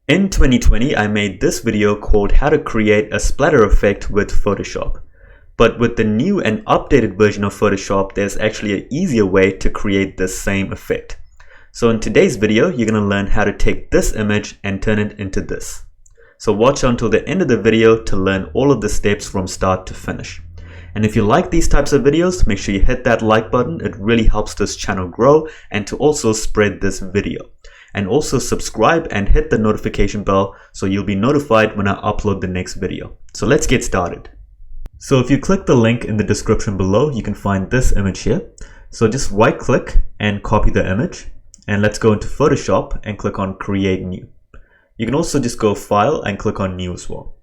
In 2020, I made this video called how to create a splatter effect with Photoshop. But with the new and updated version of Photoshop, there's actually an easier way to create this same effect. So in today's video, you're going to learn how to take this image and turn it into this. So watch until the end of the video to learn all of the steps from start to finish. And if you like these types of videos, make sure you hit that like button. It really helps this channel grow and to also spread this video. And also subscribe and hit the notification bell so you'll be notified when I upload the next video. So let's get started. So if you click the link in the description below, you can find this image here. So just right click and copy the image. And let's go into Photoshop and click on Create New. You can also just go File and click on New as well.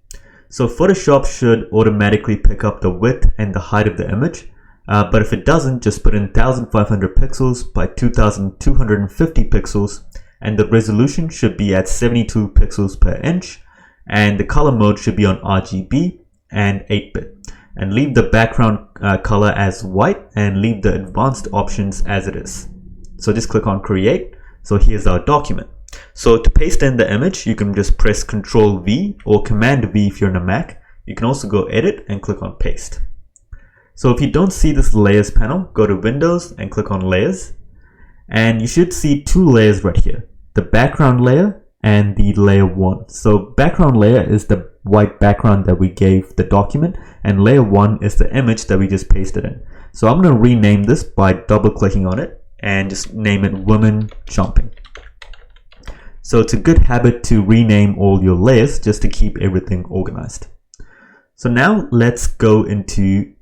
So Photoshop should automatically pick up the width and the height of the image. But if it doesn't, just put in 1500 pixels by 2250 pixels. And the resolution should be at 72 pixels per inch, and the color mode should be on RGB and 8-bit, and leave the background color as white and leave the advanced options as it is. So just click on create. So here's our document. So to paste in the image, you can just press Ctrl V or Command V if you're on a Mac. You can also go edit and click on paste. So if you don't see this layers panel, go to Windows and click on layers. And you should see two layers right here, the background layer and the layer 1. So background layer is the white background that we gave the document, and layer 1 is the image that we just pasted in. So I'm going to rename this by double clicking on it and just name it women jumping. So it's a good habit to rename all your layers just to keep everything organized. So now let's go into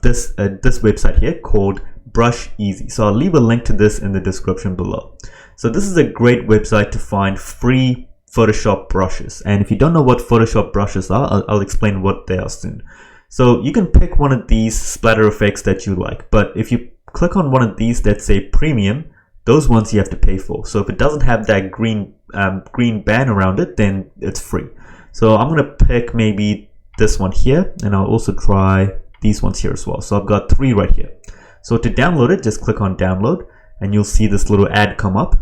this website here called Brush Easy. So I'll leave a link to this in the description below. So this is a great website to find free Photoshop brushes. And if you don't know what Photoshop brushes are, I'll explain what they are soon. So you can pick one of these splatter effects that you like. But if you click on one of these that say premium, those ones you have to pay for. So if it doesn't have that green band around it, then it's free. So I'm going to pick maybe this one here, and I'll also try these ones here as well. So I've got 3 right here. So to download it, just click on download and you'll see this little ad come up.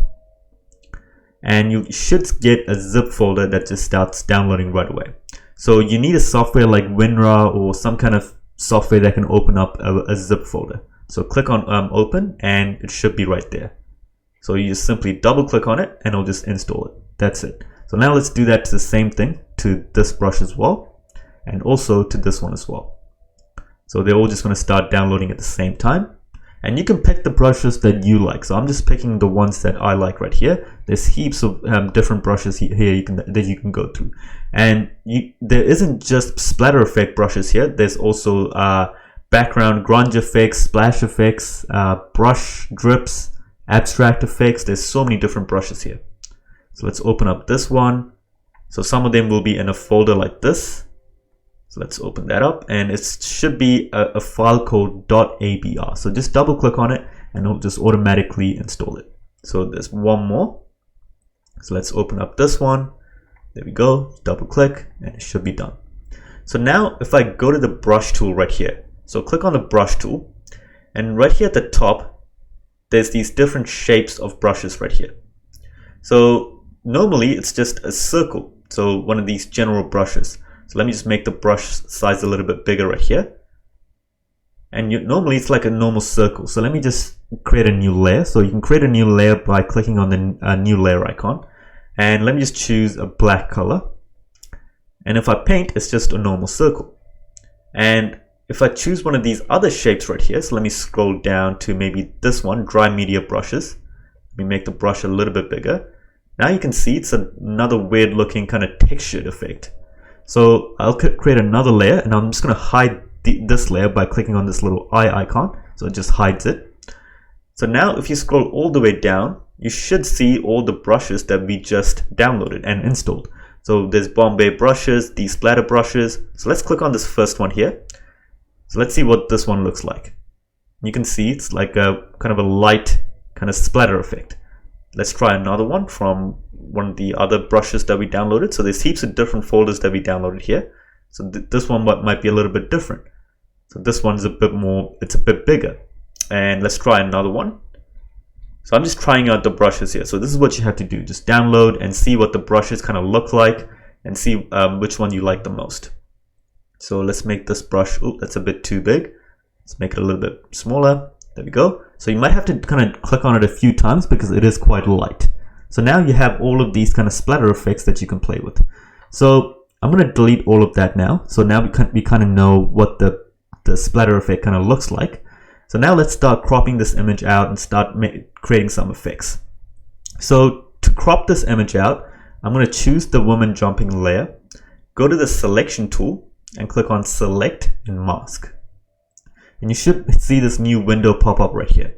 And you should get a zip folder that just starts downloading right away. So you need a software like WinRAR or some kind of software that can open up a zip folder. So click on open and it should be right there. So you just simply double click on it and it'll just install it. That's it. So now let's do that to the same thing to this brush as well, and also to this one as well. So they're all just going to start downloading at the same time. And you can pick the brushes that you like. So I'm just picking the ones that I like right here. There's heaps of different brushes here that you can go through. And there isn't just splatter effect brushes here. There's also background grunge effects, splash effects, brush drips, abstract effects. There's so many different brushes here. So let's open up this one. So some of them will be in a folder like this. So let's open that up, and it should be a file called .abr. So just double click on it and it'll just automatically install it. So there's one more. So let's open up this one. There we go. Double click and it should be done. So now if I go to the brush tool right here, so click on the brush tool, and right here at the top, there's these different shapes of brushes right here. So normally it's just a circle. So one of these general brushes. So let me just make the brush size a little bit bigger right here. And normally it's like a normal circle. So let me just create a new layer. So you can create a new layer by clicking on the new layer icon. And let me just choose a black color. And if I paint, it's just a normal circle. And if I choose one of these other shapes right here, so let me scroll down to maybe this one, dry media brushes. Let me make the brush a little bit bigger. Now you can see it's another weird looking kind of textured effect. So I'll create another layer, and I'm just going to hide this layer by clicking on this little eye icon. So it just hides it. So now if you scroll all the way down, you should see all the brushes that we just downloaded and installed. So there's Bombay brushes, these splatter brushes. So let's click on this first one here. So let's see what this one looks like. You can see it's like a kind of a light kind of splatter effect. Let's try another one from one of the other brushes that we downloaded. So there's heaps of different folders that we downloaded here. So this one might be a little bit different. So this one's a bit more, it's a bit bigger. And let's try another one. So I'm just trying out the brushes here. So this is what you have to do. Just download and see what the brushes kind of look like and see which one you like the most. So let's make this brush, oh, that's a bit too big. Let's make it a little bit smaller. There we go. So you might have to kind of click on it a few times because it is quite light. So now you have all of these kind of splatter effects that you can play with. So I'm going to delete all of that now. So now we kind of know what the splatter effect kind of looks like. So now let's start cropping this image out and start creating some effects. So to crop this image out, I'm going to choose the woman jumping layer, go to the selection tool and click on select and mask. And you should see this new window pop up right here.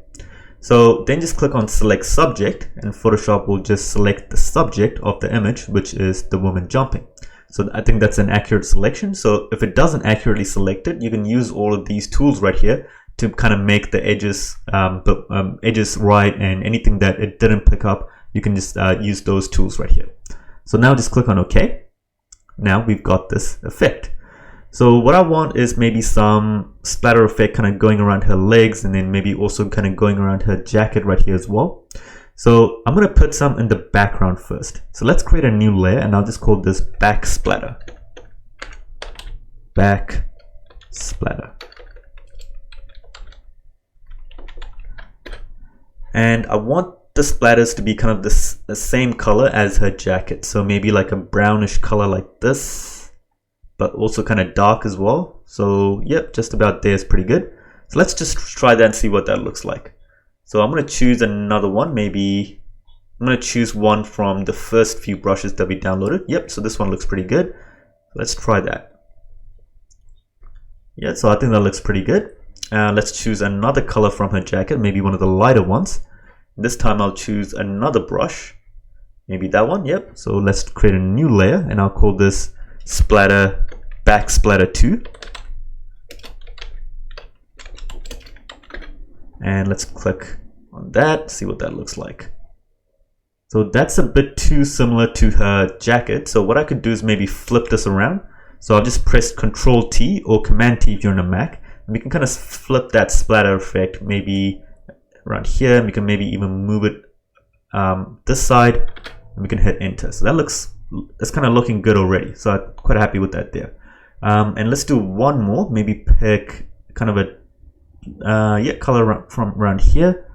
So then just click on select subject and Photoshop will just select the subject of the image, which is the woman jumping. So I think that's an accurate selection. So if it doesn't accurately select it, you can use all of these tools right here to kind of make the edges edges right, and anything that it didn't pick up, you can just use those tools right here. So now just click on OK. Now we've got this effect. So what I want is maybe some splatter effect kind of going around her legs, and then maybe also kind of going around her jacket right here as well. So I'm going to put some in the background first. So let's create a new layer and I'll just call this back splatter. Back splatter. And I want the splatters to be kind of the same color as her jacket. So maybe like a brownish color like this, but also kind of dark as well. So yep, just about there is pretty good. So let's just try that and see what that looks like. So I'm going to choose another one. Maybe I'm going to choose one from the first few brushes that we downloaded. Yep, so this one looks pretty good. Let's try that. Yeah, so I think that looks pretty good. Let's choose another color from her jacket, maybe one of the lighter ones. This time I'll choose another brush, maybe that one. Yep, so let's create a new layer and I'll call this splatter back splatter 2. And let's click on that, see what that looks like. So that's a bit too similar to her jacket. So what I could do is maybe flip this around. So I'll just press Control T or Command T if you're on a Mac. And we can kind of flip that splatter effect maybe around here. And we can maybe even move it this side, and we can hit Enter. So that's kind of looking good already. So I'm quite happy with that there. And let's do one more. Maybe pick kind of a color from around here,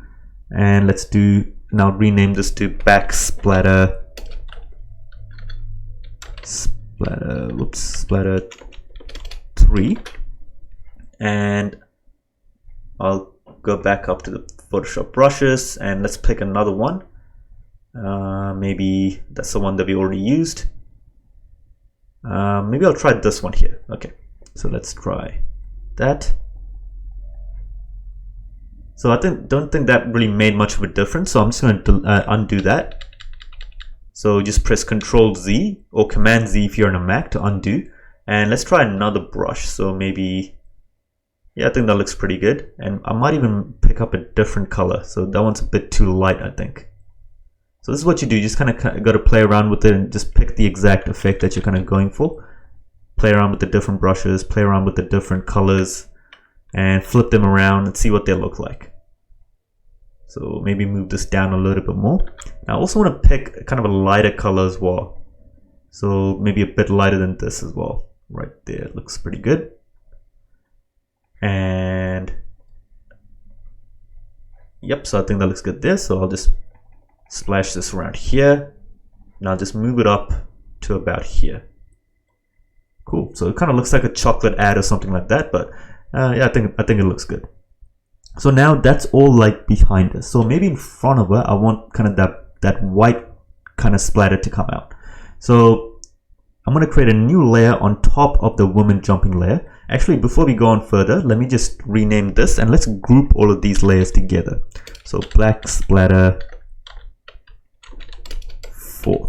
and let's do now rename this to back splatter splatter 3, and I'll go back up to the Photoshop brushes and let's pick another one. Maybe that's the one that we already used. Maybe I'll try this one here. Okay, so let's try that. So I don't think that really made much of a difference. So I'm just going to undo that. So just press Control Z or Command Z if you're on a Mac to undo. And let's try another brush. So maybe, yeah, I think that looks pretty good. And I might even pick up a different color. So that one's a bit too light, I think. So this is what you do. You just kind of got to play around with it and just pick the exact effect that you're kind of going for. Play around with the different brushes, play around with the different colors, and flip them around and see what they look like. So maybe move this down a little bit more. I also want to pick kind of a lighter color as well. So maybe a bit lighter than this as well. Right there, it looks pretty good. And yep, so I think that looks good there. So I'll just splash this around here. And I'll just move it up to about here. Cool. So it kind of looks like a chocolate ad or something like that. But yeah, I think it looks good. So now that's all like behind us. So maybe in front of her, I want kind of that white kind of splatter to come out. So I'm going to create a new layer on top of the woman jumping layer. Actually, before we go on further, let me just rename this and let's group all of these layers together. So black splatter 4.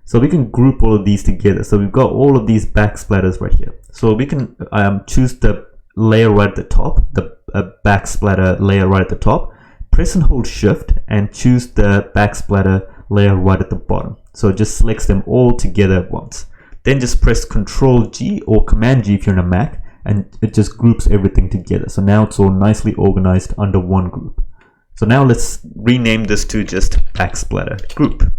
So we can group all of these together. So we've got all of these back splatters right here. So we can choose the layer right at the top, the back splatter layer right at the top, press and hold Shift and choose the back splatter layer right at the bottom. So it just selects them all together at once. Then just press Control G or Command G if you're on a Mac, and it just groups everything together. So now it's all nicely organized under one group. So now let's rename this to just backsplatter group.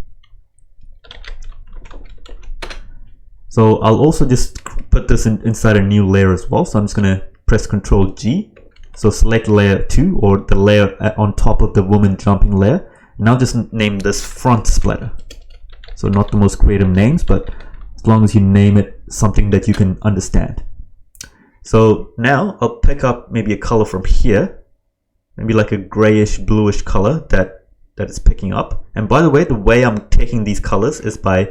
So I'll also just put this inside a new layer as well. So I'm just going to press Ctrl G. So select layer 2 or the layer on top of the woman jumping layer. Now just name this front splatter. So not the most creative names, but as long as you name it something that you can understand. So now I'll pick up maybe a color from here, maybe like a grayish bluish color that is picking up. And by the way I'm taking these colors is by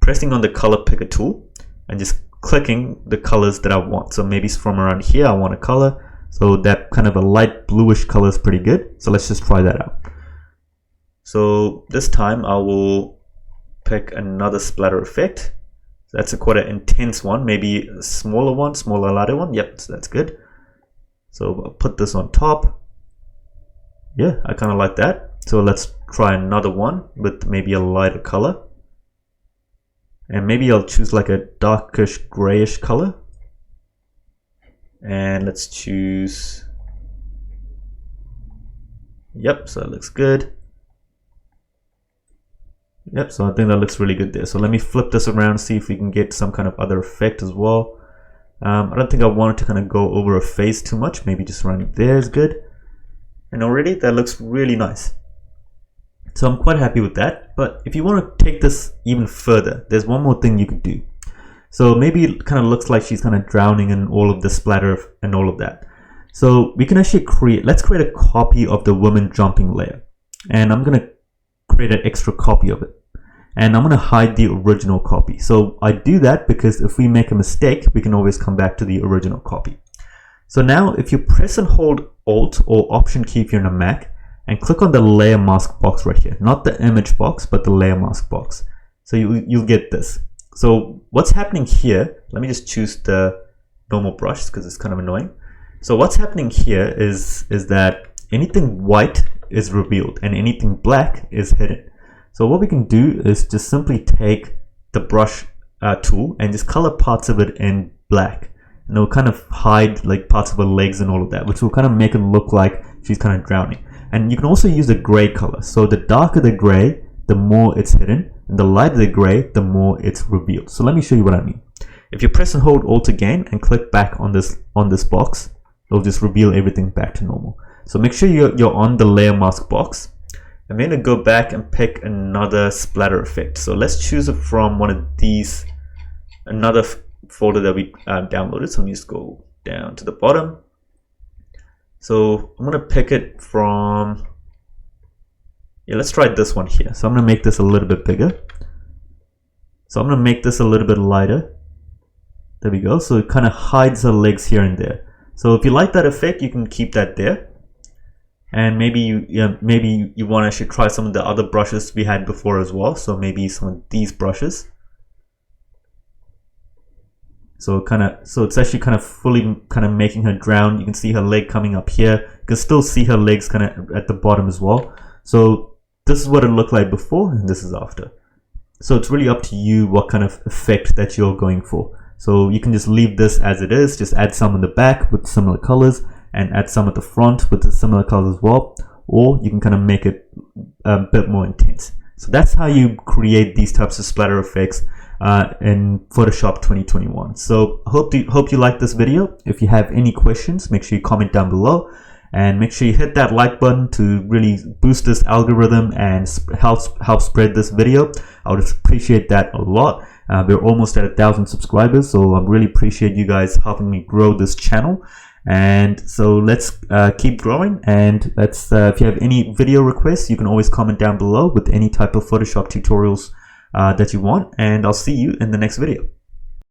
pressing on the color picker tool and just clicking the colors that I want. So maybe from around here I want a color. So that kind of a light bluish color is pretty good. So let's just try that out. So this time I will pick another splatter effect. So that's quite an intense one, maybe a smaller one, lighter one. Yep, so that's good. So I'll put this on top. Yeah, I kind of like that. So let's try another one with maybe a lighter color. And maybe I'll choose like a darkish grayish color. And let's choose, yep, so that looks good. Yep, so I think that looks really good there. So let me flip this around, see if we can get some kind of other effect as well. I don't think I wanted to kind of go over a face too much. Maybe just around there is good. And already that looks really nice. So I'm quite happy with that. But if you want to take this even further, there's one more thing you could do. So maybe it kind of looks like she's kind of drowning in all of the splatter and all of that. So we can actually let's create a copy of the woman jumping layer. And I'm going to create an extra copy of it. And I'm going to hide the original copy. So I do that because if we make a mistake, we can always come back to the original copy. So now if you press and hold Alt or Option key if you're on a Mac and click on the layer mask box right here, not the image box, but the layer mask box. So you'll get this. So what's happening here, let me just choose the normal brush because it's kind of annoying. So what's happening here is that anything white is revealed and anything black is hidden. So what we can do is just simply take the brush tool and just color parts of it in black. And it'll kind of hide like parts of her legs and all of that, which will kind of make it look like she's kind of drowning. And you can also use the gray color. So the darker the gray, the more it's hidden. And the lighter the gray, the more it's revealed. So let me show you what I mean. If you press and hold Alt again and click back on this box, it'll just reveal everything back to normal. So make sure you're on the layer mask box. I'm going to go back and pick another splatter effect. So let's choose it from one of these, another folder that we downloaded. So let me just go down to the bottom. So I'm going to pick it from, yeah, let's try this one here. So I'm going to make this a little bit bigger. So I'm going to make this a little bit lighter. There we go. So it kind of hides her legs here and there. So if you like that effect, you can keep that there. And maybe you want to actually try some of the other brushes we had before as well. So maybe some of these brushes. So it's actually kind of fully making her drown. You can see her leg coming up here. You can still see her legs kind of at the bottom as well. So this is what it looked like before, and this is after. So it's really up to you what kind of effect that you're going for. So you can just leave this as it is, just add some in the back with similar colors, and add some at the front with the similar colors as well, or you can kind of make it a bit more intense. So that's how you create these types of splatter effects in Photoshop 2021. So I hope you like this video. If you have any questions, make sure you comment down below, and make sure you hit that like button to really boost this algorithm and help spread this video. I would appreciate that a lot. We're almost at 1,000 subscribers, so I really appreciate you guys helping me grow this channel. And so let's keep growing, and let's if you have any video requests, you can always comment down below with any type of Photoshop tutorials that you want, and I'll see you in the next video.